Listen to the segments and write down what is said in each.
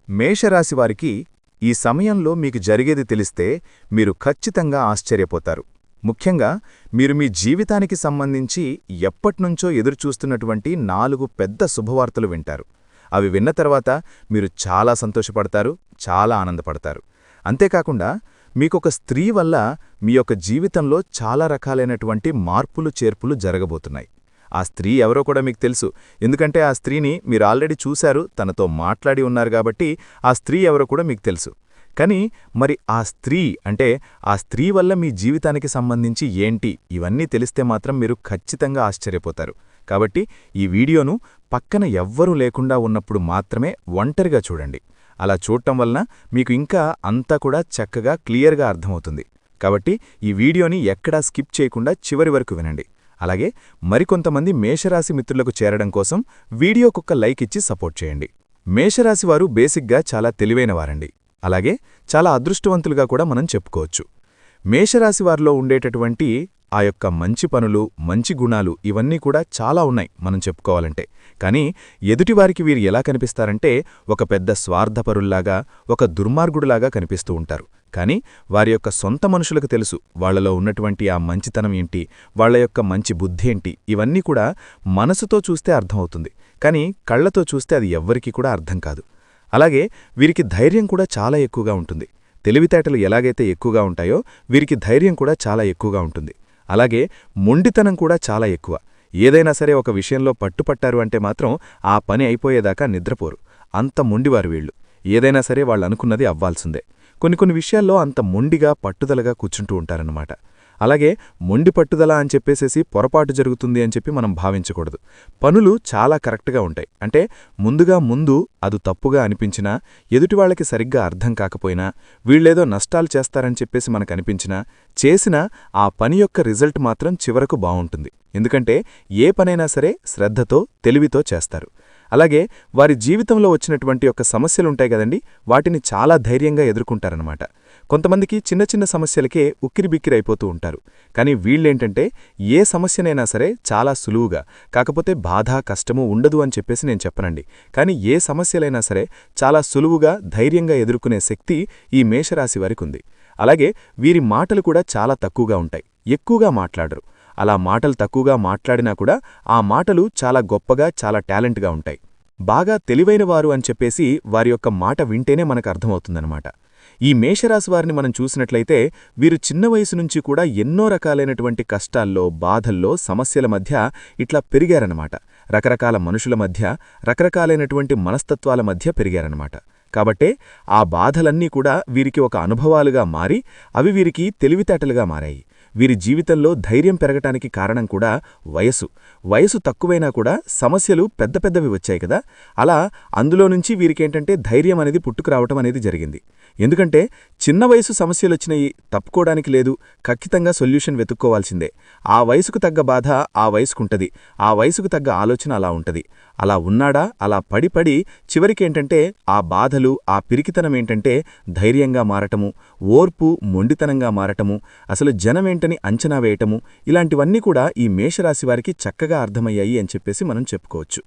మేషరాశివారికి ఈ సమయంలో మీకు జరిగేది తెలిస్తే మీరు ఖచ్చితంగా ఆశ్చర్యపోతారు. ముఖ్యంగా మీరు మీ జీవితానికి సంబంధించి ఎప్పట్నుంచో ఎదురుచూస్తున్నటువంటి 4 పెద్ద శుభవార్తలు వింటారు. అవి విన్న తర్వాత మీరు చాలా సంతోషపడతారు, చాలా ఆనందపడతారు. అంతేకాకుండా మీకొక స్త్రీ వల్ల మీ యొక్క జీవితంలో చాలా రకాలైనటువంటి మార్పులు చేర్పులు జరగబోతున్నాయి. ఆ స్త్రీ ఎవరో కూడా మీకు తెలుసు. ఎందుకంటే ఆ స్త్రీని మీరు ఆల్రెడీ చూశారు, తనతో మాట్లాడి ఉన్నారు కాబట్టి ఆ స్త్రీ ఎవరో కూడా మీకు తెలుసు. కానీ మరి ఆ స్త్రీ అంటే ఆ స్త్రీ వల్ల మీ జీవితానికి సంబంధించి ఏంటి, ఇవన్నీ తెలిస్తే మాత్రం మీరు ఖచ్చితంగా ఆశ్చర్యపోతారు. కాబట్టి ఈ వీడియోను పక్కన ఎవ్వరూ లేకుండా ఉన్నప్పుడు మాత్రమే ఒంటరిగా చూడండి. అలా చూడటం వలన మీకు ఇంకా అంతా కూడా చక్కగా క్లియర్గా అర్థమవుతుంది. కాబట్టి ఈ వీడియోని ఎక్కడా స్కిప్ చేయకుండా చివరి వరకు వినండి. అలాగే మరికొంతమంది మేషరాశి మిత్రులకు చేరడం కోసం వీడియోకొక్క లైక్ ఇచ్చి సపోర్ట్ చేయండి. మేషరాశివారు బేసిక్గా చాలా తెలివైనవారండి. అలాగే చాలా అదృష్టవంతులుగా కూడా మనం చెప్పుకోవచ్చు. మేషరాశివారిలో ఉండేటటువంటి ఆ యొక్క మంచి పనులు, మంచి గుణాలు ఇవన్నీ కూడా చాలా ఉన్నాయి మనం చెప్పుకోవాలంటే. కానీ ఎదుటివారికి వీరు ఎలా కనిపిస్తారంటే ఒక పెద్ద స్వార్థపరుల్లాగా, ఒక దుర్మార్గుడులాగా కనిపిస్తూ ఉంటారు. కానీ వారి యొక్క సొంత మనుషులకు తెలుసు వాళ్లలో ఉన్నటువంటి ఆ మంచితనం ఏంటి, వాళ్ల యొక్క మంచి బుద్ధేంటి, ఇవన్నీ కూడా మనసుతో చూస్తే అర్థమవుతుంది. కానీ కళ్లతో చూస్తే అది ఎవ్వరికీ కూడా అర్థం కాదు. అలాగే వీరికి ధైర్యం కూడా చాలా ఎక్కువగా ఉంటుంది. తెలివితేటలు ఎలాగైతే ఎక్కువగా ఉంటాయో వీరికి ధైర్యం కూడా చాలా ఎక్కువగా ఉంటుంది. అలాగే మొండితనం కూడా చాలా ఎక్కువ. ఏదైనా సరే ఒక విషయంలో పట్టుపట్టారు అంటే మాత్రం ఆ పని అయిపోయేదాకా నిద్రపోరు. అంత మొండివారు వీళ్లు. ఏదైనా సరే వాళ్ళనుకున్నది అవ్వాల్సిందే. కొన్ని విషయాల్లో అంత మొండిగా పట్టుదలగా కూర్చుంటూ ఉంటారన్నమాట. అలాగే మొండి పట్టుదల అని చెప్పేసేసి పొరపాటు జరుగుతుంది అని చెప్పి మనం భావించకూడదు. పనులు చాలా కరెక్ట్గా ఉంటాయి. అంటే ముందు అది తప్పుగా అనిపించినా, ఎదుటివాళ్లకి సరిగ్గా అర్థం కాకపోయినా, వీళ్లేదో నష్టాలు చేస్తారని చెప్పేసి మనకనిపించినా, చేసినా ఆ పని యొక్క రిజల్ట్ మాత్రం చివరకు బావుంటుంది. ఎందుకంటే ఏ పనైనా సరే శ్రద్ధతో, తెలివితో చేస్తారు. అలాగే వారి జీవితంలో వచ్చినటువంటి యొక్క సమస్యలుంటాయి కదండి, వాటిని చాలా ధైర్యంగా ఎదుర్కొంటారనమాట. కొంతమందికి చిన్న చిన్న సమస్యలకే ఉక్కిరిబిక్కిరైపోతూ ఉంటారు. కానీ వీళ్ళేంటంటే ఏ సమస్యనైనా సరే చాలా సులువుగా, కాకపోతే బాధ కష్టము ఉండదు అని చెప్పేసి నేను చెప్పనండి. కానీ ఏ సమస్యలైనా సరే చాలా సులువుగా ధైర్యంగా ఎదుర్కొనే శక్తి ఈ మేషరాశి వారికి ఉంది. అలాగే వీరి మాటలు కూడా చాలా తక్కువగా ఉంటాయి, ఎక్కువగా మాట్లాడరు. అలా మాటలు తక్కువగా మాట్లాడినా కూడా ఆ మాటలు చాలా గొప్పగా, చాలా టాలెంట్గా ఉంటాయి. బాగా తెలివైనవారు అని చెప్పేసి వారి యొక్క మాట వింటేనే మనకు అర్థమవుతుందన్నమాట. ఈ మేషరాశివారిని మనం చూసినట్లయితే వీరు చిన్న వయసు నుంచి కూడా ఎన్నో రకాలైనటువంటి కష్టాల్లో, బాధల్లో, సమస్యల మధ్య ఇట్లా పెరిగారన్నమాట. రకరకాల మనుషుల మధ్య, రకరకాలైనటువంటి మనస్తత్వాల మధ్య పెరిగారన్నమాట. కాబట్టే ఆ బాధలన్నీ కూడా వీరికి ఒక అనుభవాలుగా మారి అవి వీరికి తెలివితేటలుగా మారాయి. వీరి జీవితంలో ధైర్యం పెరగటానికి కారణం కూడా వయసు తక్కువైనా కూడా సమస్యలు పెద్ద పెద్దవి వచ్చాయి కదా. అలా అందులో నుంచి వీరికేంటంటే ధైర్యం అనేది పుట్టుకురావటం అనేది జరిగింది. ఎందుకంటే చిన్న వయసు సమస్యలొచ్చినాయి, తప్పుకోవడానికి లేదు, ఖచ్చితంగా సొల్యూషన్ వెతుక్కోవాల్సిందే. ఆ వయసుకు తగ్గ బాధ ఆ వయసుకుంటది, ఆ వయసుకు తగ్గ ఆలోచన అలా ఉంటది. అలా ఉన్నాడా, అలా పడి చివరికేంటంటే ఆ బాధలు, ఆ పిరికితనమేంటంటే ధైర్యంగా మారటము, ఓర్పు మొండితనంగా మారటము, అసలు జనమేంటని అంచనా వేయటము, ఇలాంటివన్నీ కూడా ఈ మేషరాశివారికి చక్కగా అర్థమయ్యాయి అని చెప్పేసి మనం చెప్పుకోవచ్చు.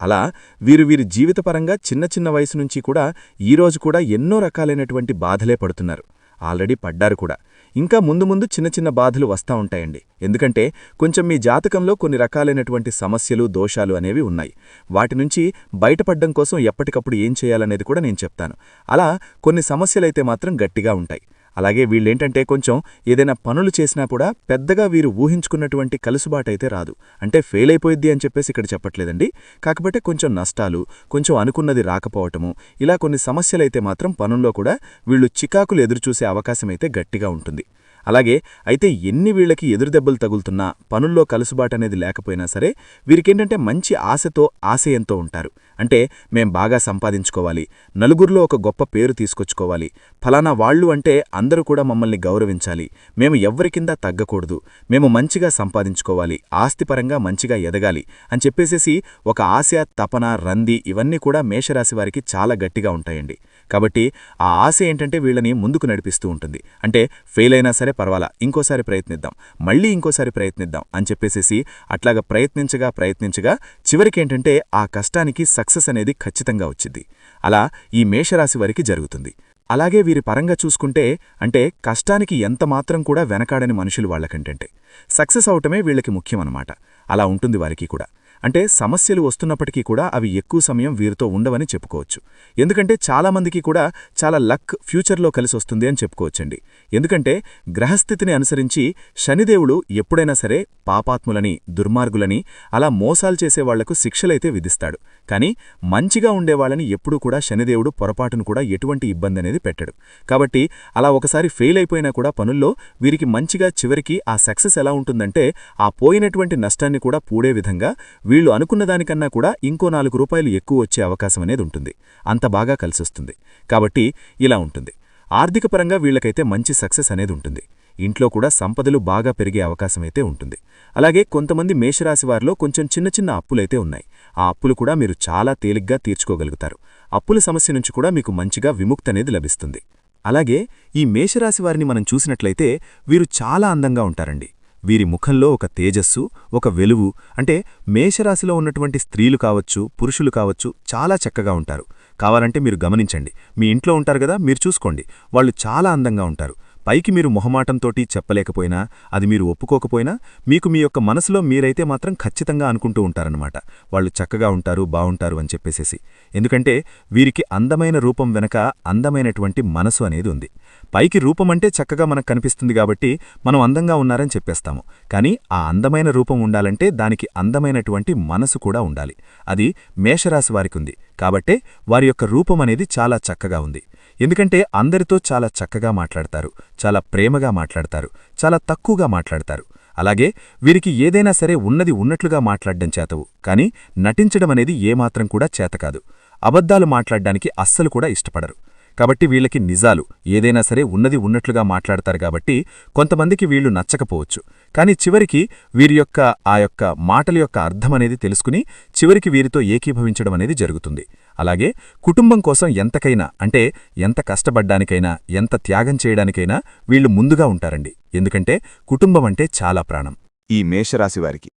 అలా వీరి జీవితపరంగా చిన్న వయసు నుంచి కూడా ఈరోజు కూడా ఎన్నో రకాలైనటువంటి బాధలే పడుతున్నారు. ఆల్రెడీ పడ్డారు కూడా. ఇంకా ముందు చిన్న బాధలు వస్తా ఉంటాయండి. ఎందుకంటే కొంచెం మీ జాతకంలో కొన్ని రకాలైనటువంటి సమస్యలు, దోషాలు అనేవి ఉన్నాయి. వాటి నుంచి బయటపడ్డం కోసం ఎప్పటికప్పుడు ఏం చేయాలనేది కూడా నేను చెప్తాను. అలా కొన్ని సమస్యలైతే మాత్రం గట్టిగా ఉంటాయి. అలాగే వీళ్ళేంటంటే కొంచెం ఏదైనా పనులు చేసినా కూడా పెద్దగా వీరు ఊహించుకున్నటువంటి కలుసుబాటైతే రాదు. అంటే ఫెయిల్ అయిపోయిద్ది అని చెప్పేసి ఇక్కడ చెప్పట్లేదండి. కాకపోతే కొంచెం నష్టాలు, కొంచెం అనుకున్నది రాకపోవటము, ఇలా కొన్ని సమస్యలైతే మాత్రం పనుల్లో కూడా వీళ్లు చికాకులు ఎదురుచూసే అవకాశమైతే గట్టిగా ఉంటుంది. అలాగే అయితే ఎన్ని వీళ్లకి ఎదురుదెబ్బలు తగులుతున్నా, పనుల్లో కలుసుబాటనేది లేకపోయినా సరే వీరికేంటంటే మంచి ఆశతో, ఆశయంతో ఉంటారు. అంటే మేం బాగా సంపాదించుకోవాలి, నలుగురిలో ఒక గొప్ప పేరు తీసుకొచ్చుకోవాలి, ఫలానా వాళ్లు అంటే అందరూ కూడా మమ్మల్ని గౌరవించాలి, మేము ఎవ్వరి కింద తగ్గకూడదు, మేము మంచిగా సంపాదించుకోవాలి, ఆస్తిపరంగా మంచిగా ఎదగాలి అని చెప్పేసేసి ఒక ఆశ, తపన, రంది ఇవన్నీ కూడా మేషరాశివారికి చాలా గట్టిగా ఉంటాయండి. కాబట్టి ఆ ఆశ ఏంటంటే వీళ్ళని ముందుకు నడిపిస్తూ ఉంటుంది. అంటే ఫెయిల్ అయినా సరే పర్వాలా, ఇంకోసారి ప్రయత్నిద్దాం, మళ్ళీ ఇంకోసారి ప్రయత్నిద్దాం అని చెప్పేసేసి అట్లాగా ప్రయత్నించగా చివరికేంటంటే ఆ కష్టానికి సక్సెస్ సక్సెస్ అనేది ఖచ్చితంగా వచ్చింది. అలా ఈ మేషరాశి వారికి జరుగుతుంది. అలాగే వీరి పరంగా చూసుకుంటే అంటే కష్టానికి ఎంతమాత్రం కూడా వెనకాడని మనుషులు వాళ్లకంటే సక్సెస్ అవటమే వీళ్లకి ముఖ్యమన్నమాట. అలా ఉంటుంది వారికి కూడా. అంటే సమస్యలు వస్తున్నప్పటికీ కూడా అవి ఎక్కువ సమయం వీరితో ఉండవని చెప్పుకోవచ్చు. ఎందుకంటే చాలామందికి కూడా చాలా లక్ ఫ్యూచర్లో కలిసొస్తుంది అని చెప్పుకోవచ్చండి. ఎందుకంటే గ్రహస్థితిని అనుసరించి శనిదేవుడు ఎప్పుడైనా సరే పాపాత్ములని, దుర్మార్గులని, అలా మోసాలు చేసేవాళ్లకు శిక్షలైతే విధిస్తాడు. కానీ మంచిగా ఉండేవాళ్ళని ఎప్పుడూ కూడా శనిదేవుడు పొరపాటును కూడా ఎటువంటి ఇబ్బంది అనేది పెట్టడు. కాబట్టి అలా ఒకసారి ఫెయిల్ అయిపోయినా కూడా పనుల్లో వీరికి మంచిగా చివరికి ఆ సక్సెస్ ఎలా ఉంటుందంటే ఆ పోయినటువంటి నష్టాన్ని కూడా పూడే విధంగా వీళ్లు అనుకున్న దానికన్నా కూడా ఇంకో ₹4 ఎక్కువ వచ్చే అవకాశం అనేది ఉంటుంది. అంత బాగా కలిసొస్తుంది. కాబట్టి ఇలా ఉంటుంది. ఆర్థికపరంగా వీళ్లకైతే మంచి సక్సెస్ అనేది ఉంటుంది. ఇంట్లో కూడా సంపదలు బాగా పెరిగే అవకాశమైతే ఉంటుంది. అలాగే కొంతమంది మేషరాశి వారిలో కొంచెం చిన్న చిన్న అప్పులైతే ఉన్నాయి. ఆ అప్పులు కూడా మీరు చాలా తేలిగ్గా తీర్చుకోగలుగుతారు. అప్పుల సమస్య నుంచి కూడా మీకు మంచిగా విముక్తి అనేది లభిస్తుంది. అలాగే ఈ మేషరాశి వారిని మనం చూసినట్లయితే వీరు చాలా అందంగా ఉంటారండి. వీరి ముఖంలో ఒక తేజస్సు, ఒక వెలుగు, అంటే మేషరాశిలో ఉన్నటువంటి స్త్రీలు కావచ్చు, పురుషులు కావచ్చు చాలా చక్కగా ఉంటారు. కావాలంటే మీరు గమనించండి. మీ ఇంట్లో ఉంటారు గదా, మీరు చూసుకోండి. వాళ్ళు చాలా అందంగా ఉంటారు. పైకి మీరు మొహమాటంతోటి చెప్పలేకపోయినా, అది మీరు ఒప్పుకోకపోయినా, మీకు మీ యొక్క మనసులో మీరైతే మాత్రం ఖచ్చితంగా అనుకుంటూ ఉంటారన్నమాట. వాళ్ళు చక్కగా ఉంటారు, బావుంటారు అని చెప్పేసేసి. ఎందుకంటే వీరికి అందమైన రూపం వెనక అందమైనటువంటి మనసు అనేది ఉంది. పైకి రూపమంటే చక్కగా మనకు కనిపిస్తుంది కాబట్టి మనం అందంగా ఉన్నారని చెప్పేస్తాము. కానీ ఆ అందమైన రూపం ఉండాలంటే దానికి అందమైనటువంటి మనసు కూడా ఉండాలి. అది మేషరాశి వారికుంది. కాబట్టే వారి యొక్క రూపం అనేది చాలా చక్కగా ఉంది. ఎందుకంటే అందరితో చాలా చక్కగా మాట్లాడతారు, చాలా ప్రేమగా మాట్లాడతారు, చాలా తక్కువగా మాట్లాడతారు. అలాగే వీరికి ఏదైనా సరే ఉన్నది ఉన్నట్లుగా మాట్లాడ్డం చేతవు, కానీ నటించడమనేది ఏమాత్రం కూడా చేతకాదు. అబద్ధాలు మాట్లాడ్డానికి అస్సలు కూడా ఇష్టపడరు. కాబట్టి వీళ్ళకి నిజాలు ఏదైనా సరే ఉన్నది ఉన్నట్లుగా మాట్లాడతారు. కాబట్టి కొంతమందికి వీళ్లు నచ్చకపోవచ్చు. కానీ చివరికి వీరి యొక్క ఆ యొక్క మాటల యొక్క అర్థమనేది తెలుసుకుని చివరికి వీరితో ఏకీభవించడం అనేది జరుగుతుంది. అలాగే కుటుంబం కోసం ఎంతకైనా, అంటే ఎంత కష్టపడ్డానికైనా, ఎంత త్యాగం చేయడానికైనా వీళ్లు ముందుగా ఉంటారండి. ఎందుకంటే కుటుంబం అంటే చాలా ప్రాణం ఈ మేషరాశివారికి.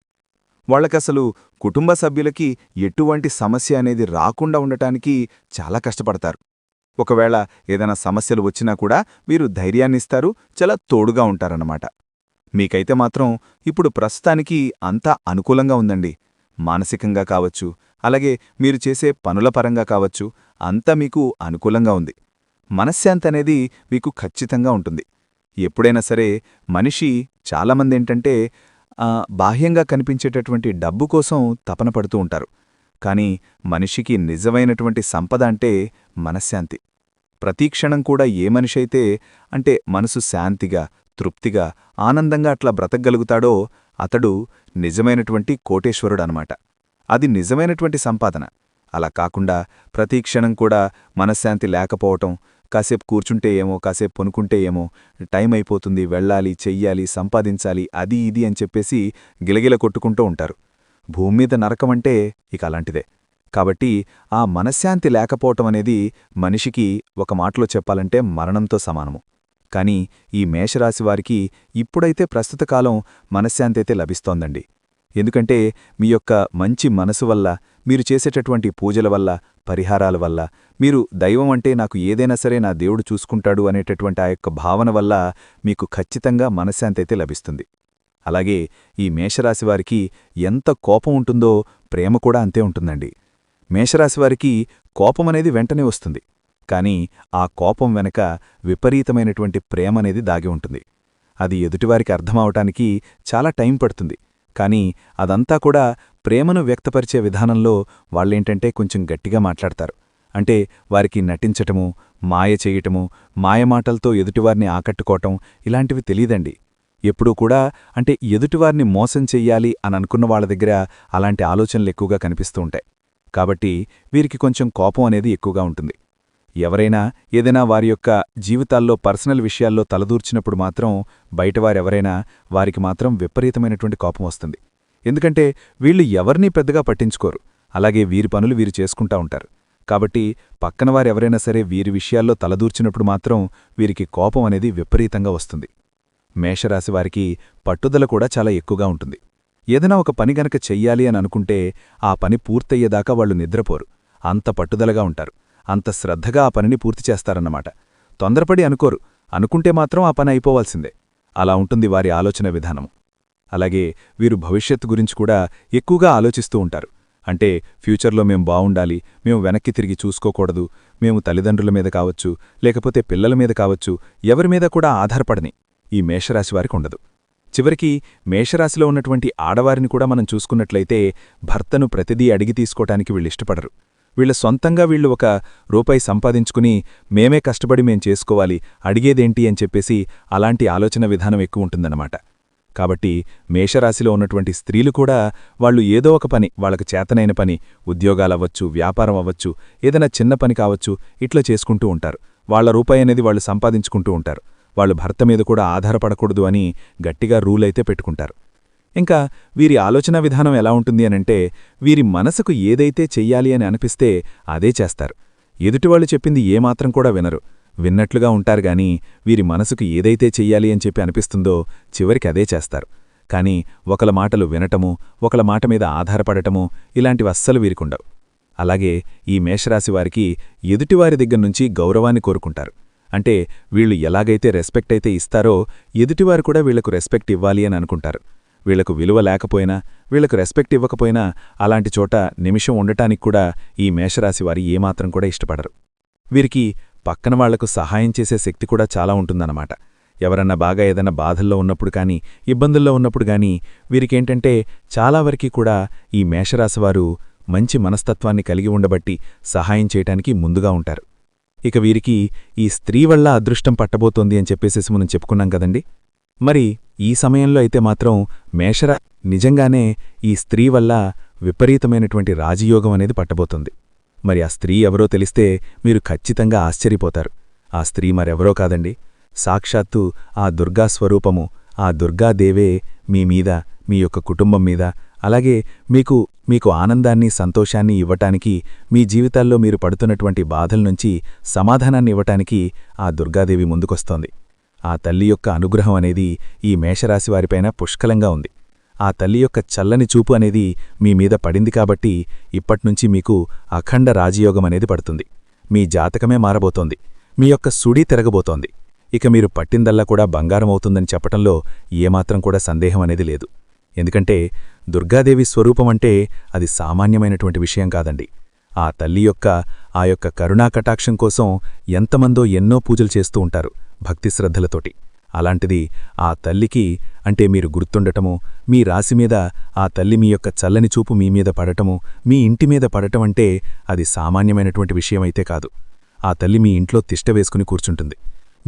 వాళ్లకసలు కుటుంబ సభ్యులకి ఎటువంటి సమస్య అనేది రాకుండా ఉండటానికి చాలా కష్టపడతారు. ఒకవేళ ఏదైనా సమస్యలు వచ్చినా కూడా వీరు ధైర్యాన్నిస్తారు, చాలా తోడుగా ఉంటారన్నమాట. మీకైతే మాత్రం ఇప్పుడు ప్రస్తుతానికి అంతా అనుకూలంగా ఉందండి. మానసికంగా కావచ్చు, అలాగే మీరు చేసే పనుల పరంగా కావచ్చు, అంతా మీకు అనుకూలంగా ఉంది. మనశ్శాంతి అనేది మీకు ఖచ్చితంగా ఉంటుంది. ఎప్పుడైనా సరే మనిషి చాలామందేంటంటే బాహ్యంగా కనిపించేటటువంటి డబ్బు కోసం తపన పడుతూ ఉంటారు. కానీ మనిషికి నిజమైనటువంటి సంపద అంటే మనశ్శాంతి. ప్రతీక్షణం కూడా ఏ మనిషైతే అంటే మనసు శాంతిగా, తృప్తిగా, ఆనందంగా అట్లా బ్రతకగలుగుతాడో అతడు నిజమైనటువంటి కోటేశ్వరుడనమాట. అది నిజమైనటువంటి సంపాదన. అలా కాకుండా ప్రతీక్షణం కూడా మనశ్శాంతి లేకపోవటం, కాసేపు కూర్చుంటే ఏమో, కాసేపు పొనుకుంటే ఏమో, టైం అయిపోతుంది, వెళ్ళాలి, చెయ్యాలి, సంపాదించాలి, అది ఇది అని చెప్పేసి గిలగిల కొట్టుకుంటూ ఉంటారు. భూమ్మీద నరకమంటే ఇక అలాంటిదే. కాబట్టి ఆ మనశ్శాంతి లేకపోవటమనేది మనిషికి ఒక మాటలో చెప్పాలంటే మరణంతో సమానము. కానీ ఈ మేషరాశివారికి ఇప్పుడైతే ప్రస్తుత కాలం మనశ్శాంతి అయితే లభిస్తోందండి. ఎందుకంటే మీ యొక్క మంచి మనసు వల్ల, మీరు చేసేటటువంటి పూజల వల్ల, పరిహారాల వల్ల, మీరు దైవం అంటే నాకు ఏదైనా సరే నా దేవుడు చూసుకుంటాడు అనేటటువంటి ఆ యొక్క భావన వల్ల మీకు ఖచ్చితంగా మనశ్శాంతి అయితే లభిస్తుంది. అలాగే ఈ మేషరాశివారికి ఎంత కోపం ఉంటుందో ప్రేమ కూడా అంతే ఉంటుందండి. మేషరాశివారికి కోపమనేది వెంటనే వస్తుంది. కానీ ఆ కోపం వెనక విపరీతమైనటువంటి ప్రేమనేది దాగి ఉంటుంది. అది ఎదుటివారికి అర్థమవటానికి చాలా టైం పడుతుంది. కానీ అదంతా కూడా ప్రేమను వ్యక్తపరిచే విధానంలో వాళ్ళేంటంటే కొంచెం గట్టిగా మాట్లాడతారు. అంటే వారికి నటించటము, మాయ చేయటము, మాయమాటలతో ఎదుటివారిని ఆకట్టుకోవటం ఇలాంటివి తెలీదండి. ఎప్పుడూ కూడా అంటే ఎదుటివారిని మోసం చెయ్యాలి అని అనుకున్న వాళ్ళ దగ్గర అలాంటి ఆలోచనలు ఎక్కువగా కనిపిస్తూ ఉంటాయి. కాబట్టి వీరికి కొంచెం కోపం అనేది ఎక్కువగా ఉంటుంది. ఎవరైనా ఏదైనా వారి యొక్క జీవితాల్లో పర్సనల్ విషయాల్లో తలదూర్చినప్పుడు మాత్రం బయటవారెవరైనా వారికి మాత్రం విపరీతమైనటువంటి కోపం వస్తుంది. ఎందుకంటే వీళ్ళు ఎవరినీ పెద్దగా పట్టించుకోరు. అలాగే వీరి పనులు వీరు చేసుకుంటా ఉంటారు. కాబట్టి పక్కనవారెవరైనా సరే వీరి విషయాల్లో తలదూర్చినప్పుడు మాత్రం వీరికి కోపం అనేది విపరీతంగా వస్తుంది. మేషరాశివారికి పట్టుదల కూడా చాలా ఎక్కువగా ఉంటుంది. ఏదైనా ఒక పని గనక చెయ్యాలి అని అనుకుంటే ఆ పని పూర్తయ్యేదాకా వాళ్ళు నిద్రపోరు. అంత పట్టుదలగా ఉంటారు. అంత శ్రద్ధగా ఆ పనిని పూర్తి చేస్తారన్నమాట. తొందరపడి అనుకోరు, అనుకుంటే మాత్రం ఆ పని అయిపోవాల్సిందే. అలా ఉంటుంది వారి ఆలోచన విధానం. అలాగే వీరు భవిష్యత్తు గురించి కూడా ఎక్కువగా ఆలోచిస్తూ ఉంటారు. అంటే ఫ్యూచర్లో మేం బావుండాలి, మేము వెనక్కి తిరిగి చూసుకోకూడదు, మేము తల్లిదండ్రుల మీద కావచ్చు, లేకపోతే పిల్లల మీద కావచ్చు, ఎవరి మీద కూడా ఆధారపడని ఈ మేషరాశివారికుండదు. చివరికి మేషరాశిలో ఉన్నటువంటి ఆడవారిని కూడా మనం చూసుకున్నట్లయితే భర్తను ప్రతిదీ అడిగి తీసుకోవటానికి వీళ్ళిష్టపడరు. వీళ్ళ సొంతంగా వీళ్ళు ఒక రూపాయి సంపాదించుకుని మేమే కష్టపడి మేం చేసుకోవాలి, అడిగేదేంటి అని చెప్పేసి అలాంటి ఆలోచన విధానం ఎక్కువ ఉంటుందన్నమాట. కాబట్టి మేషరాశిలో ఉన్నటువంటి స్త్రీలు కూడా వాళ్ళు ఏదో ఒక పని, వాళ్ళకు చేతనైన పని, ఉద్యోగాలవ్వచ్చు, వ్యాపారం అవ్వచ్చు, ఏదైనా చిన్న పని కావచ్చు, ఇట్లా చేసుకుంటూ ఉంటారు. వాళ్ల రూపాయి అనేది వాళ్ళు సంపాదించుకుంటూ ఉంటారు. వాళ్ళు భర్త మీద కూడా ఆధారపడకూడదు అని గట్టిగా రూలైతే పెట్టుకుంటారు. ఇంకా వీరి ఆలోచనా విధానం ఎలా ఉంటుంది అనంటే, వీరి మనసుకు ఏదైతే చెయ్యాలి అని అనిపిస్తే అదే చేస్తారు. ఎదుటివాళ్లు చెప్పింది ఏమాత్రం కూడా వినరు. విన్నట్లుగా ఉంటారుగాని వీరి మనసుకు ఏదైతే చెయ్యాలి అని చెప్పి అనిపిస్తుందో చివరికి అదే చేస్తారు. కాని ఒకల మాటలు వినటము, ఒకల మాట మీద ఆధారపడటము ఇలాంటివస్సలు వీరికుండవు. అలాగే ఈ మేషరాశివారికి ఎదుటివారి దగ్గర్నుంచి గౌరవాన్ని కోరుకుంటారు. అంటే వీళ్ళు ఎలాగైతే రెస్పెక్ట్ అయితే ఇస్తారో ఎదుటివారు కూడా వీళ్లకు రెస్పెక్ట్ ఇవ్వాలి అని అనుకుంటారు. వీళ్లకు విలువ లేకపోయినా, వీళ్లకు రెస్పెక్ట్ ఇవ్వకపోయినా అలాంటి చోట నిమిషం ఉండటానికి కూడా ఈ మేషరాశివారి ఏమాత్రం కూడా ఇష్టపడరు. వీరికి పక్కన వాళ్లకు సహాయం చేసే శక్తి కూడా చాలా ఉంటుందన్నమాట. ఎవరన్నా బాగా ఏదైనా బాధల్లో ఉన్నప్పుడు కానీ, ఇబ్బందుల్లో ఉన్నప్పుడు గానీ వీరికేంటంటే చాలా వరకీ కూడా ఈ మేషరాశివారు మంచి మనస్తత్వాన్ని కలిగి ఉండబట్టి సహాయం చేయటానికి ముందుగా ఉంటారు. ఇక వీరికి ఈ స్త్రీ వల్ల అదృష్టం పట్టబోతోంది అని చెప్పేసేసి మనం చెప్పుకున్నాం కదండి. మరి ఈ సమయంలో అయితే మాత్రం నిజంగానే ఈ స్త్రీ వల్ల విపరీతమైనటువంటి రాజయోగం అనేది పట్టబోతుంది. మరి ఆ స్త్రీ ఎవరో తెలిస్తే మీరు ఖచ్చితంగా ఆశ్చర్యపోతారు. ఆ స్త్రీ మరెవరో కాదండి, సాక్షాత్తు ఆ దుర్గా స్వరూపము, ఆ దుర్గాదేవే మీ మీద, మీ యొక్క కుటుంబం మీద, అలాగే మీకు ఆనందాన్ని, సంతోషాన్ని ఇవ్వటానికి, మీ జీవితాల్లో మీరు పడుతున్నటువంటి బాధల్నుంచి సమాధానాన్ని ఇవ్వటానికి ఆ దుర్గాదేవి ముందుకొస్తోంది. ఆ తల్లి యొక్క అనుగ్రహం అనేది ఈ మేషరాశివారిపైన పుష్కలంగా ఉంది. ఆ తల్లి యొక్క చల్లని చూపు అనేది మీ మీద పడింది కాబట్టి ఇప్పట్నుంచి మీకు అఖండ రాజయోగం అనేది పడుతుంది. మీ జాతకమే మారబోతోంది. మీ యొక్క సుడి తిరగబోతోంది. ఇక మీరు పట్టిందల్లా కూడా బంగారమవుతుందని చెప్పటంలో ఏమాత్రం కూడా సందేహం అనేది లేదు. ఎందుకంటే దుర్గాదేవి స్వరూపమంటే అది సామాన్యమైనటువంటి విషయం కాదండి. ఆ తల్లి యొక్క ఆ యొక్క కరుణాకటాక్షం కోసం ఎంతమందో ఎన్నో పూజలు చేస్తూ ఉంటారు భక్తిశ్రద్ధలతోటి. అలాంటిది ఆ తల్లికి అంటే మీరు గుర్తుండటము, మీ రాశిమీద ఆ తల్లి మీ యొక్క చల్లని చూపు మీ మీద పడటము, మీ ఇంటి మీద పడటమంటే అది సామాన్యమైనటువంటి విషయమైతే కాదు. ఆ తల్లి మీ ఇంట్లో తిష్టవేసుకుని కూర్చుంటుంది.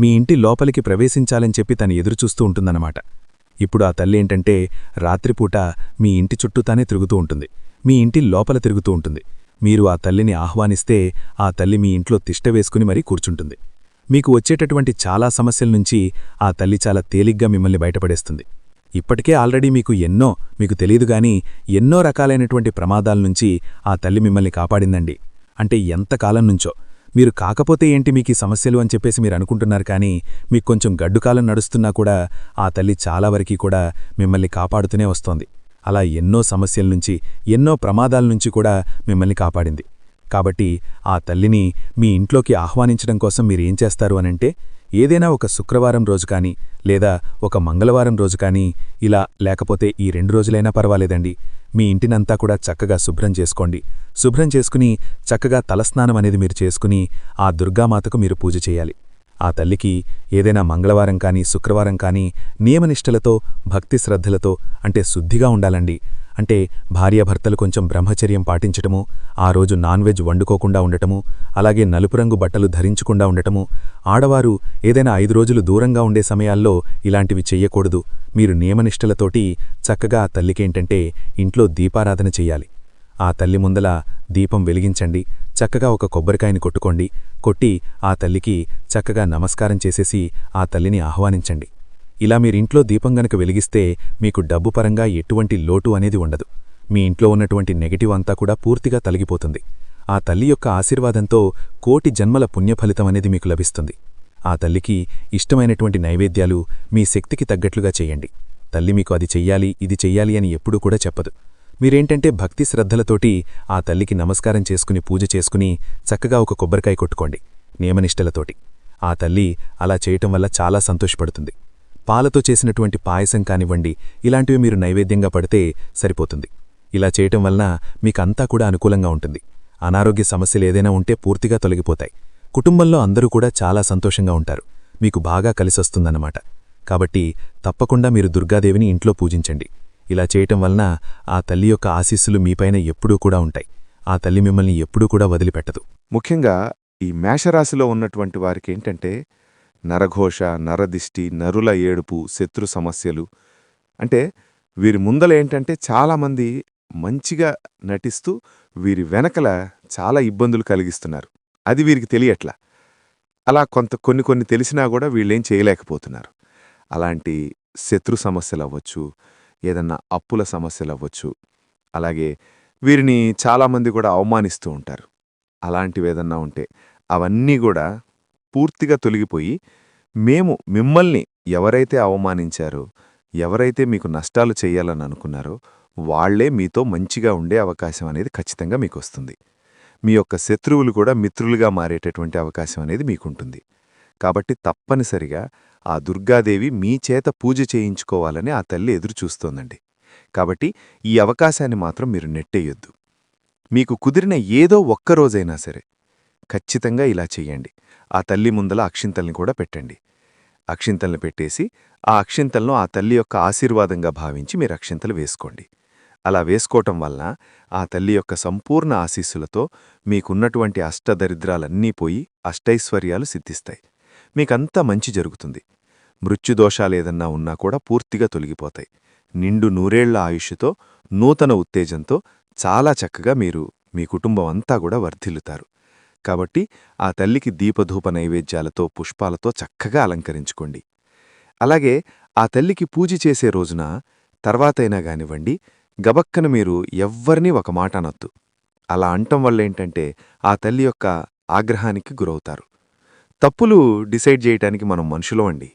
మీ ఇంటి లోపలికి ప్రవేశించాలని చెప్పి తను ఎదురుచూస్తూ ఉంటుందన్నమాట. ఇప్పుడు ఆ తల్లి ఏంటంటే రాత్రిపూట మీ ఇంటి చుట్టూతానే తిరుగుతూ ఉంటుంది. మీ ఇంటి లోపల తిరుగుతూ ఉంటుంది. మీరు ఆ తల్లిని ఆహ్వానిస్తే ఆ తల్లి మీ ఇంట్లో తిష్టవేసుకుని మరీ కూర్చుంటుంది. మీకు వచ్చేటటువంటి చాలా సమస్యల నుంచి ఆ తల్లి చాలా తేలిగ్గా మిమ్మల్ని బయటపడేస్తుంది. ఇప్పటికే ఆల్రెడీ మీకు తెలీదుగాని ఎన్నో రకాలైనటువంటి ప్రమాదాలనుంచి ఆ తల్లి మిమ్మల్ని కాపాడిందండి. అంటే ఎంతకాలం నుంచో మీరు కాకపోతే ఏంటి మీకీ సమస్యలు అని చెప్పేసి మీరు అనుకుంటున్నారు. కానీ మీకు కొంచెం గడ్డుకాలం నడుస్తున్నా కూడా ఆ తల్లి చాలా వరకీ కూడా మిమ్మల్ని కాపాడుతూనే వస్తోంది. అలా ఎన్నో సమస్యలనుంచి, ఎన్నో ప్రమాదాలనుంచి కూడా మిమ్మల్ని కాపాడింది. కాబట్టి ఆ తల్లిని మీ ఇంట్లోకి ఆహ్వానించడం కోసం మీరేం చేస్తారు అనంటే, ఏదైనా ఒక శుక్రవారం రోజు కానీ, లేదా ఒక మంగళవారం రోజు కానీ, ఇలా లేకపోతే ఈ 2 రోజులైనా పర్వాలేదండి, మీ ఇంటినంతా కూడా చక్కగా శుభ్రం చేసుకోండి. శుభ్రం చేసుకుని చక్కగా తలస్నానం అనేది మీరు చేసుకుని ఆ దుర్గామాతకు మీరు పూజ చేయాలి. ఆ తల్లికి ఏదైనా మంగళవారం కానీ, శుక్రవారం కానీ నియమనిష్టలతో, భక్తి శ్రద్ధలతో అంటే శుద్ధిగా ఉండాలండి. అంటే భార్యాభర్తలు కొంచెం బ్రహ్మచర్యం పాటించటము, ఆ రోజు నాన్ వెజ్ వండుకోకుండా ఉండటము, అలాగే నలుపు రంగు బట్టలు ధరించకుండా ఉండటము, ఆడవారు ఏదైనా 5 రోజులు దూరంగా ఉండే సమయాల్లో ఇలాంటివి చెయ్యకూడదు. మీరు నియమనిష్టలతోటి చక్కగా ఆ తల్లికేంటంటే ఇంట్లో దీపారాధన చెయ్యాలి. ఆ తల్లి ముందల దీపం వెలిగించండి. చక్కగా ఒక కొబ్బరికాయని కొట్టి ఆ తల్లికి చక్కగా నమస్కారం చేసేసి ఆ తల్లిని ఆహ్వానించండి. ఇలా మీరింట్లో దీపం గనక వెలిగిస్తే మీకు డబ్బు పరంగా ఎటువంటి లోటు అనేది ఉండదు. మీ ఇంట్లో ఉన్నటువంటి నెగటివ్ అంతా కూడా పూర్తిగా తొలగిపోతుంది. ఆ తల్లి యొక్క ఆశీర్వాదంతో కోటి జన్మల పుణ్యఫలితం అనేది మీకు లభిస్తుంది. ఆ తల్లికి ఇష్టమైనటువంటి నైవేద్యాలు మీ శక్తికి తగ్గట్లుగా చెయ్యండి. తల్లి మీకు అది చెయ్యాలి, ఇది చెయ్యాలి అని ఎప్పుడూ కూడా చెప్పదు. మీరేంటంటే భక్తి శ్రద్ధలతోటి ఆ తల్లికి నమస్కారం చేసుకుని పూజ చేసుకుని చక్కగా ఒక కొబ్బరికాయ కొట్టుకోండి నియమనిష్టలతోటి. ఆ తల్లి అలా చేయటం వల్ల చాలా సంతోషపడుతుంది. పాలతో చేసినటువంటి పాయసం కానివ్వండి, ఇలాంటివి మీరు నైవేద్యంగా పడితే సరిపోతుంది. ఇలా చేయటం వలన మీకంతా కూడా అనుకూలంగా ఉంటుంది. అనారోగ్య సమస్యలేదైనా ఉంటే పూర్తిగా తొలగిపోతాయి. కుటుంబంలో అందరూ కూడా చాలా సంతోషంగా ఉంటారు. మీకు బాగా కలిసొస్తుందన్నమాట. కాబట్టి తప్పకుండా మీరు దుర్గాదేవిని ఇంట్లో పూజించండి. ఇలా చేయటం వలన ఆ తల్లి యొక్క ఆశీస్సులు మీపైన ఎప్పుడూ కూడా ఉంటాయి. ఆ తల్లి మిమ్మల్ని ఎప్పుడూ కూడా వదిలిపెట్టదు. ముఖ్యంగా ఈ మేషరాశిలో ఉన్నటువంటి వారికేంటంటే నరఘోష, నరదిష్టి, నరుల ఏడుపు, శత్రు సమస్యలు, అంటే వీరి ముందలేంటంటే చాలామంది మంచిగా నటిస్తూ వీరి వెనకల చాలా ఇబ్బందులు కలిగిస్తున్నారు. అది వీరికి తెలియట్లా. అలా కొన్ని తెలిసినా కూడా వీళ్ళేం చేయలేకపోతున్నారు. అలాంటి శత్రు సమస్యలవ్వచ్చు, ఏదన్నా అప్పుల సమస్యలవ్వచ్చు, అలాగే వీరిని చాలామంది కూడా అవమానిస్తూ ఉంటారు. అలాంటివేదన్నా ఉంటే అవన్నీ కూడా పూర్తిగా తొలగిపోయి, మేము మిమ్మల్ని ఎవరైతే అవమానించారో, ఎవరైతే మీకు నష్టాలు చెయ్యాలని అనుకున్నారో వాళ్లే మీతో మంచిగా ఉండే అవకాశం అనేది ఖచ్చితంగా మీకొస్తుంది. మీ యొక్క శత్రువులు కూడా మిత్రులుగా మారేటటువంటి అవకాశం అనేది మీకుంటుంది. కాబట్టి తప్పనిసరిగా ఆ దుర్గాదేవి మీ చేత పూజ చేయించుకోవాలని ఆ తల్లి ఎదురుచూస్తోందండి. కాబట్టి ఈ అవకాశాన్ని మాత్రం మీరు నెట్టేయొద్దు. మీకు కుదిరిన ఏదో ఒక్కరోజైనా సరే ఖచ్చితంగా ఇలా చెయ్యండి. ఆ తల్లి ముందల అక్షింతల్ని కూడా పెట్టండి. అక్షింతల్ని పెట్టేసి ఆ అక్షింతలను ఆ తల్లి యొక్క ఆశీర్వాదంగా భావించి మీరు అక్షింతలు వేసుకోండి. అలా వేసుకోవటం వలన ఆ తల్లి యొక్క సంపూర్ణ ఆశీస్సులతో మీకున్నటువంటి అష్టదరిద్రాలన్నీ పోయి అష్టైశ్వర్యాలు సిద్ధిస్తాయి. మీకంతా మంచి జరుగుతుంది. మృత్యుదోషాలేదన్నా ఉన్నా కూడా పూర్తిగా తొలగిపోతాయి. నిండు నూరేళ్ల ఆయుష్తో, నూతన ఉత్తేజంతో చాలా చక్కగా మీరు మీ కుటుంబం అంతా కూడా వర్ధిల్లుతారు. కాబట్టి ఆ తల్లికి దీపధూప నైవేద్యాలతో, పుష్పాలతో చక్కగా అలంకరించుకోండి. అలాగే ఆ తల్లికి పూజ చేసే రోజున తర్వాతైనా గానివ్వండి, గబక్కన మీరు ఎవ్వరినీ ఒక మాట అనొద్దు. అలా అంటం వల్లేంటంటే ఆ తల్లి యొక్క ఆగ్రహానికి గురవుతారు. తప్పులు డిసైడ్ చేయటానికి మనం మనుషులమండి.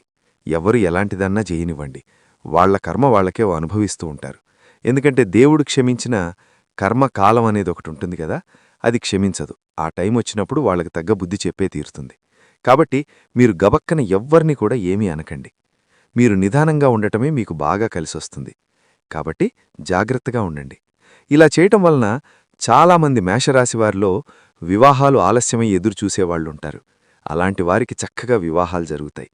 ఎవరు ఎలాంటిదన్నా చేయనివ్వండి, వాళ్ల కర్మ వాళ్లకే అనుభవిస్తూ ఉంటారు. ఎందుకంటే దేవుడు క్షమించిన కర్మకాలం అనేది ఒకటి ఉంటుంది కదా, అది క్షమించదు. ఆ టైం వచ్చినప్పుడు వాళ్లకు తగ్గ బుద్ధి చెప్పే తీరుతుంది. కాబట్టి మీరు గబక్కన ఎవ్వరిని కూడా ఏమీ అనకండి. మీరు నిదానంగా ఉండటమే మీకు బాగా కలిసొస్తుంది. కాబట్టి జాగ్రత్తగా ఉండండి. ఇలా చేయటం వలన చాలామంది మేషరాశివారిలో వివాహాలు ఆలస్యమై ఎదురుచూసేవాళ్లుంటారు. అలాంటి వారికి చక్కగా వివాహాలు జరుగుతాయి.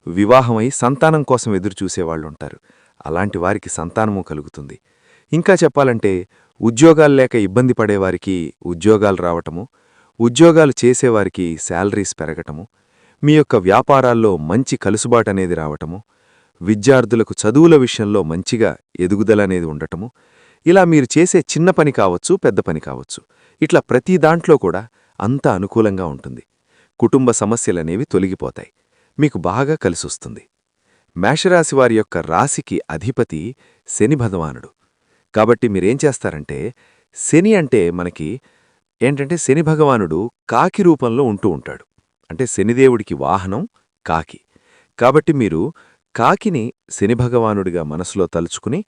వివాహమై సంతానం కోసం ఎదురుచూసేవాళ్లుంటారు. అలాంటి వారికి సంతానము కలుగుతుంది. ఇంకా చెప్పాలంటే ఉద్యోగాలు లేక ఇబ్బంది పడేవారికి ఉద్యోగాలు రావటము, ఉద్యోగాలు చేసేవారికి శాలరీస్ పెరగటము, మీ యొక్క వ్యాపారాల్లో మంచి కలుసుబాటనేది రావటము, విద్యార్థులకు చదువుల విషయంలో మంచిగా ఎదుగుదలనేది ఉండటము, ఇలా మీరు చేసే చిన్న పని కావచ్చు, పెద్ద పని కావచ్చు, ఇట్లా ప్రతి దాంట్లో కూడా అంత అనుకూలంగా ఉంటుంది. కుటుంబ సమస్యలనేవి తొలగిపోతాయి. మీకు బాగా కలిసొస్తుంది. మేషరాశివారి యొక్క రాశికి అధిపతి శని భగవానుడు. కాబట్టి మీరేం చేస్తారంటే, శని అంటే మనకి ఏంటంటే శని భగవానుడు కాకి రూపంలో ఉంటూ ఉంటాడు. అంటే శనిదేవుడికి వాహనం కాకి. కాబట్టి మీరు కాకిని శని భగవానుడిగా మనసులో తలుచుకుని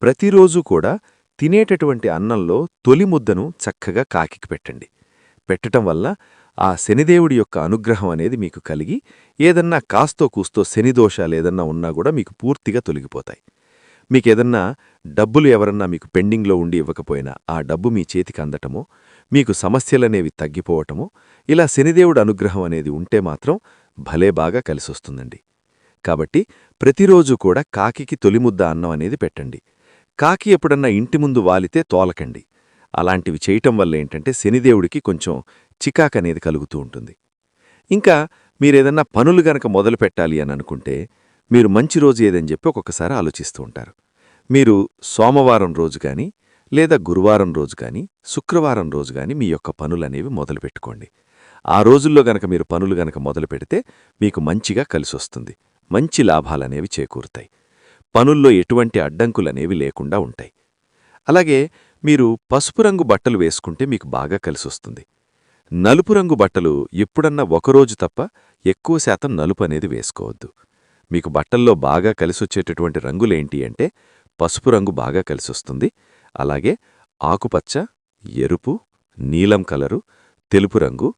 ప్రతిరోజూ కూడా తినేటటువంటి అన్నంలో తొలి ముద్దను చక్కగా కాకికి పెట్టండి. పెట్టటం వల్ల ఆ శనిదేవుడి యొక్క అనుగ్రహం అనేది మీకు కలిగి ఏదన్నా కాస్తో కూస్తో శనిదోషాలేదన్నా ఉన్నా కూడా మీకు పూర్తిగా తొలగిపోతాయి. మీకేదన్నా డబ్బులు ఎవరన్నా మీకు పెండింగ్లో ఉండి ఇవ్వకపోయినా ఆ డబ్బు మీ చేతికి అందటమో, మీకు సమస్యలనేవి తగ్గిపోవటమో, ఇలా శనిదేవుడు అనుగ్రహం అనేది ఉంటే మాత్రం భలే బాగా కలిసొస్తుందండి. కాబట్టి ప్రతిరోజూ కూడా కాకికి తొలిముద్ద అన్నం అనేది పెట్టండి. కాకి ఎప్పుడన్నా ఇంటి ముందు వాలితే తోలకండి. అలాంటివి చేయటం వల్ల ఏంటంటే శనిదేవుడికి కొంచెం చికాకనేది కలుగుతూ ఉంటుంది. ఇంకా మీరేదన్నా పనులు గనక మొదలు పెట్టాలి అని అనుకుంటే మీరు మంచి రోజు ఏదని చెప్పి ఒక్కొక్కసారి ఆలోచిస్తూ ఉంటారు. మీరు సోమవారం రోజు గాని, లేదా గురువారం రోజు గాని, శుక్రవారం రోజు గాని మీ యొక్క పనులనేవి మొదలుపెట్టుకోండి. ఆ రోజుల్లో గనక మీరు పనులు గనక మొదలు పెడితే మీకు మంచిగా కలిసొస్తుంది. మంచి లాభాలనేవి చేకూరుతాయి. పనుల్లో ఎటువంటి అడ్డంకులనేవి లేకుండా ఉంటాయి. అలాగే మీరు పసుపు రంగు బట్టలు వేసుకుంటే మీకు బాగా కలిసొస్తుంది. నలుపు రంగు బట్టలు ఎప్పుడన్నా ఒకరోజు తప్ప ఎక్కువ శాతం నలుపు అనేది వేసుకోవద్దు. మీకు బట్టల్లో బాగా కలిసొచ్చేటటువంటి రంగులేంటి అంటే పసుపు రంగు బాగా కలిసొస్తుంది. అలాగే ఆకుపచ్చ, ఎరుపు, నీలం కలరు, తెలుపు రంగు,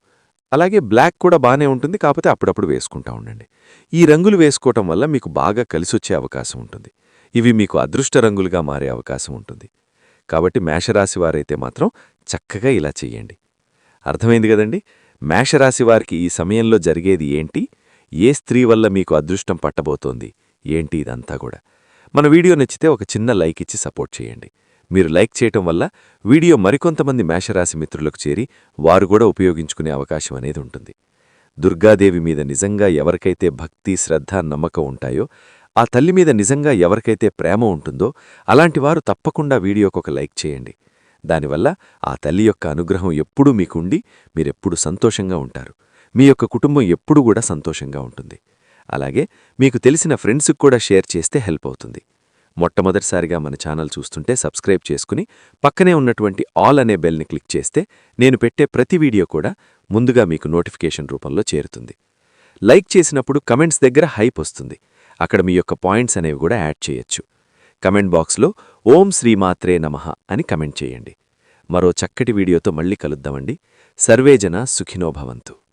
అలాగే బ్లాక్ కూడా బానే ఉంటుంది, కాకపోతే అప్పుడప్పుడు వేసుకుంటా ఉండండి. ఈ రంగులు వేసుకోవటం వల్ల మీకు బాగా కలిసొచ్చే అవకాశం ఉంటుంది. ఇవి మీకు అదృష్ట రంగులుగా మారే అవకాశం ఉంటుంది. కాబట్టి మేషరాశివారైతే మాత్రం చక్కగా ఇలా చెయ్యండి. అర్థమైంది కదండి? మేషరాశివారికి ఈ సమయంలో జరిగేది ఏంటి, ఏ స్త్రీ వల్ల మీకు అదృష్టం పట్టబోతోంది ఏంటి, ఇదంతా కూడా. మన వీడియో నచ్చితే ఒక చిన్న లైక్ ఇచ్చి సపోర్ట్ చేయండి. మీరు లైక్ చేయటం వల్ల వీడియో మరికొంతమంది మేషరాశి మిత్రులకు చేరి వారు కూడా ఉపయోగించుకునే అవకాశం అనేది ఉంటుంది. దుర్గాదేవి మీద నిజంగా ఎవరికైతే భక్తి, శ్రద్ధ, నమ్మకం ఉంటాయో, ఆ తల్లి మీద నిజంగా ఎవరికైతే ప్రేమ ఉంటుందో అలాంటి వారు తప్పకుండా వీడియోకొక లైక్ చేయండి. దానివల్ల ఆ తల్లి యొక్క అనుగ్రహం ఎప్పుడూ మీకుండి మీరెప్పుడు సంతోషంగా ఉంటారు. మీ యొక్క కుటుంబం ఎప్పుడూ కూడా సంతోషంగా ఉంటుంది. అలాగే మీకు తెలిసిన ఫ్రెండ్స్కి కూడా షేర్ చేస్తే హెల్ప్ అవుతుంది. మొట్టమొదటిసారిగా మన ఛానల్ చూస్తుంటే సబ్స్క్రైబ్ చేసుకుని పక్కనే ఉన్నటువంటి ఆల్ అనే బెల్ని క్లిక్ చేస్తే నేను పెట్టే ప్రతి వీడియో కూడా ముందుగా మీకు నోటిఫికేషన్ రూపంలో చేరుతుంది. లైక్ చేసినప్పుడు కమెంట్స్ దగ్గర హైప్ వస్తుంది. అక్కడ మీ యొక్క పాయింట్స్ అనేవి కూడా యాడ్ చేయొచ్చు. కమెంట్ బాక్స్లో ఓం శ్రీమాత్రే నమః అని కమెంట్ చేయండి. మరో చక్కటి వీడియోతో మళ్ళీ కలుద్దామండి. సర్వేజన సుఖినో భవంతు.